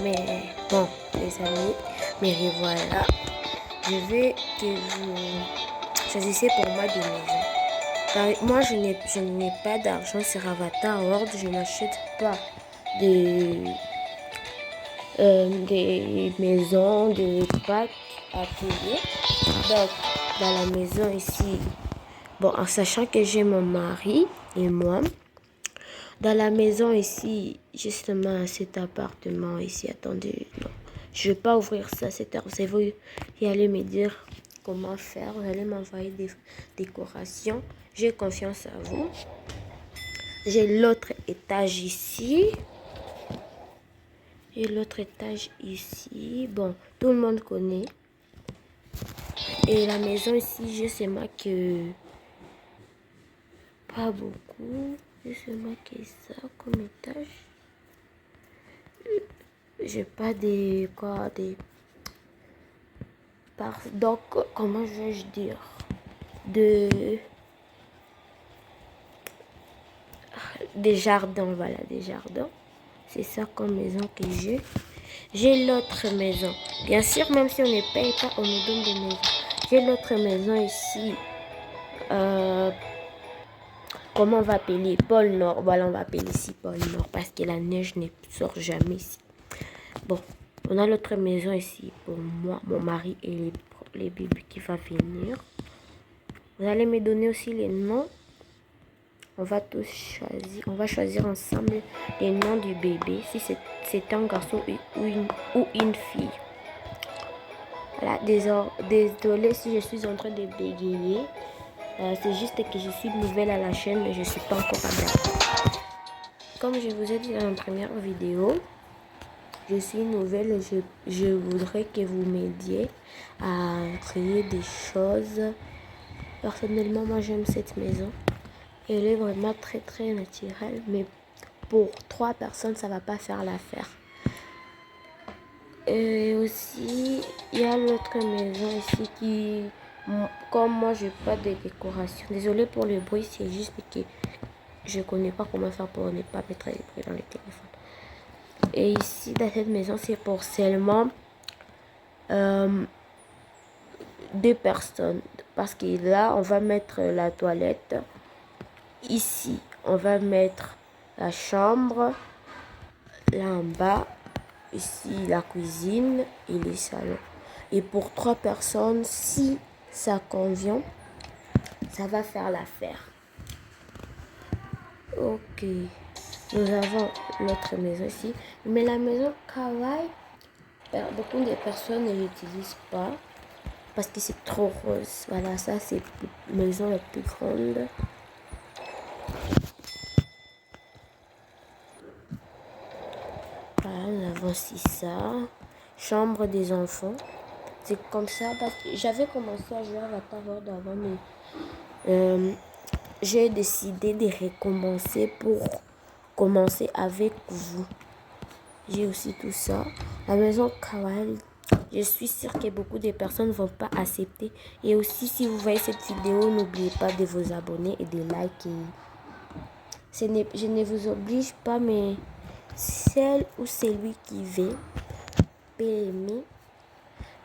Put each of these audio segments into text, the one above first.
Mais bon, les amis, me revoilà. Je veux que vous choisissez pour moi des maisons. Moi, je n'ai pas d'argent sur Avatar World. Je n'achète pas des, des maisons, des packs à payer. Donc, dans la maison ici, bon, en sachant que j'ai mon mari et moi, dans la maison ici, justement, cet appartement ici, attendez, non, je vais pas ouvrir ça, c'est vous qui allez me dire comment faire, vous allez m'envoyer des décorations, j'ai confiance à vous. J'ai l'autre étage ici, et l'autre étage ici, bon, tout le monde connaît. Et la maison ici, je sais moi que pas beaucoup. Je sais moi que ça comme étage. J'ai pas des quoi des donc comment vais-je dire des jardins, voilà, des jardins. C'est ça comme maison que j'ai. J'ai l'autre maison. Bien sûr, même si on ne paye pas, on nous donne des maisons. J'ai l'autre maison ici. Comment on va appeler? Pôle Nord. Voilà, on va appeler ici Pôle Nord parce que la neige ne sort jamais ici. Bon, on a l'autre maison ici pour moi, mon mari et les bébés qui vont venir. Vous allez me donner aussi les noms. On va tous choisir. On va choisir ensemble les noms du bébé. Si c'est un garçon ou une fille. Voilà, désolé si je suis en train de bégayer. C'est juste que je suis nouvelle à la chaîne, mais je ne suis pas encore adaptée. Comme je vous ai dit dans la première vidéo, je suis nouvelle et je voudrais que vous m'aidiez à créer des choses. Personnellement, moi j'aime cette maison. Elle est vraiment très très naturelle, mais pour 3 personnes, ça va pas faire l'affaire. Et aussi, il y a l'autre maison ici qui, comme moi, je n'ai pas de décoration. Désolée pour le bruit, c'est juste que je connais pas comment faire pour ne pas mettre les bruits dans le téléphone. Et ici, dans cette maison, c'est pour seulement 2 personnes. Parce que là, on va mettre la toilette. Ici, on va mettre la chambre. Là en bas, ici, la cuisine et les salons. Et pour 3 personnes, si ça convient, ça va faire l'affaire. Ok. Nous avons l'autre maison ici. Mais la maison Kawaii, beaucoup de personnes ne l'utilisent pas parce que c'est trop rose. Voilà, ça c'est la maison la plus grande. Voilà, nous avons aussi ça. Chambre des enfants. C'est comme ça parce que j'avais commencé à jouer à Avatar World avant, mais j'ai décidé de recommencer pour commencer avec vous. J'ai aussi tout ça. La maison Kawaii, je suis sûre que beaucoup de personnes ne vont pas accepter. Et aussi, si vous voyez cette vidéo, n'oubliez pas de vous abonner et de liker. Je ne vous oblige pas, mais celle ou celui qui veut peut aimer.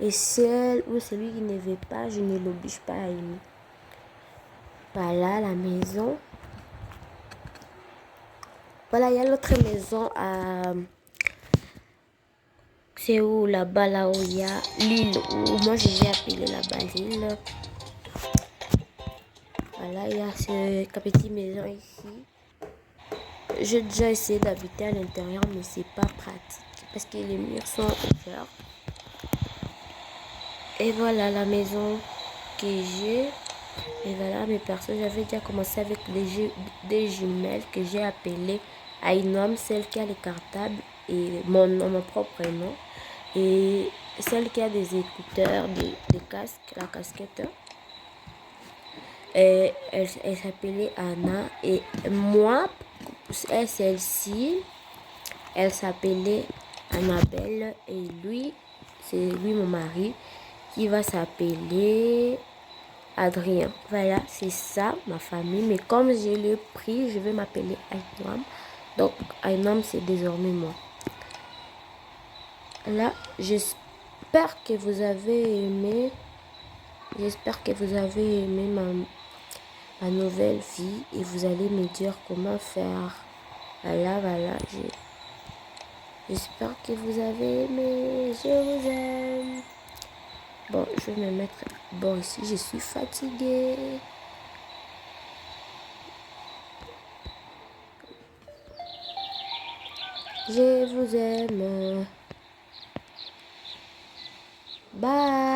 Et celle ou celui qui ne veut pas, je ne l'oblige pas à aimer. Voilà la maison. Voilà, il y a l'autre maison à... C'est où là-bas, là où il y a l'île, où moi je vais appeler là-bas l'île. Voilà, il y a cette petite maison ici. J'ai déjà essayé d'habiter à l'intérieur, mais c'est pas pratique parce que les murs sont ouverts. Et voilà la maison que j'ai. Et voilà mes personnes. J'avais déjà commencé avec des jumelles que j'ai appelées Ainom, celle qui a les cartables et mon propre nom. Et celle qui a des écouteurs, des casques, la casquette. Et elle s'appelait Anna. Et moi, celle-ci, elle s'appelait Annabelle. Et lui, c'est lui mon mari, qui va s'appeler Adrien. Voilà, c'est ça ma famille. Mais comme j'ai le prix, je vais m'appeler Ainam. Donc Ainam, c'est désormais moi. Là, j'espère que vous avez aimé. J'espère que vous avez aimé ma nouvelle vie et vous allez me dire comment faire. Voilà, j'espère que vous avez aimé. Je vous aime. Bon, je vais me mettre... Bon, ici, je suis fatiguée. Je vous aime. Bye.